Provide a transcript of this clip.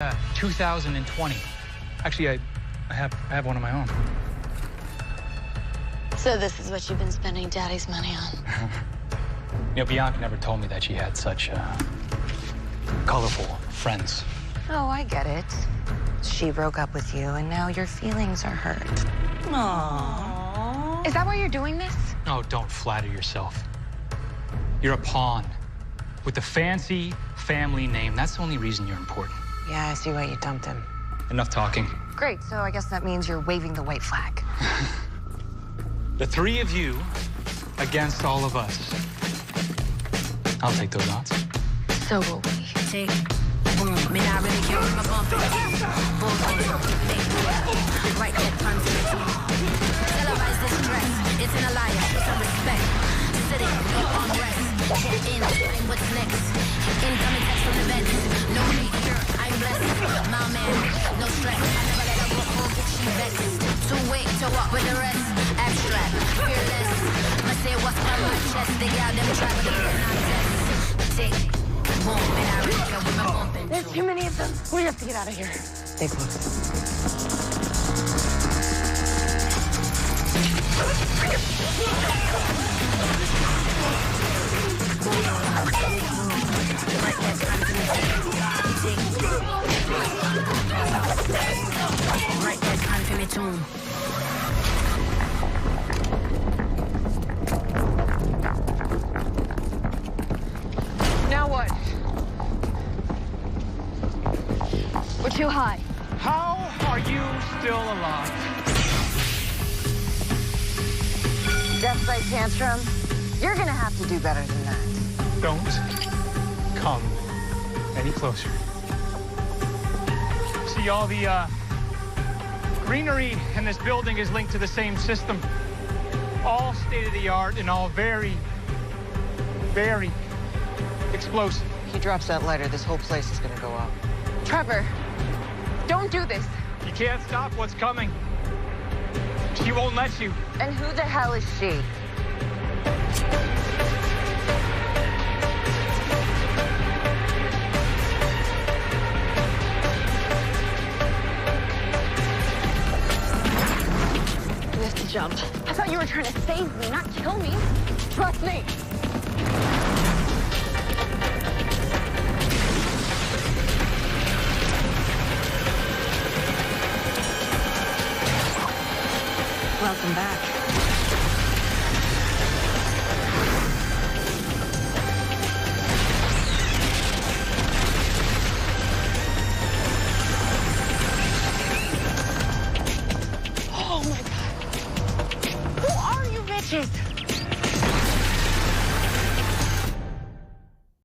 2020. Actually, I have one of my own. So this is what you've been spending Daddy's money on? You know, Bianca never told me that she had such colorful friends. Oh, I get it. She broke up with you, and now your feelings are hurt. Aww. Is that why you're doing this? Oh, don't flatter yourself. You're a pawn with a fancy family name. That's the only reason you're important. Yeah, I see why you dumped him. Enough talking. Great, so I guess that means you're waving the white flag. The three of you against all of us. I'll take those odds. So will we. Tick, boom, me not really care what my bump is. Boom, boom, big boom. Right that punch in the team. Televise this dress. It's an alliance with some respect. Sitting, no unrest. Get in, and what's next? Incoming text from the vets. No need here, I'm blessed. My man, no stress. I never let her go full, get she vexed. Too weak to walk with the rest. Abstract, fearless. Must say what's on my chest. They got them try, but they're not test. Tick, boom, and I really care what my bumping. There's too many of them. We have to get out of here. Take a look. Right that time for me tune. Now what? We're too high. How are you still alive? Death by tantrum? You're gonna have to do better than that. Don't come any closer. See, all the greenery in this building is linked to the same system. All state-of-the-art and all very, very explosive. He drops that lighter, this whole place is gonna go up. Trevor, don't do this. You can't stop what's coming. She won't let you. And who the hell is she? We have to jump. I thought you were trying to save me, not kill me. Trust me. Welcome back. Oh my God. Who are you bitches?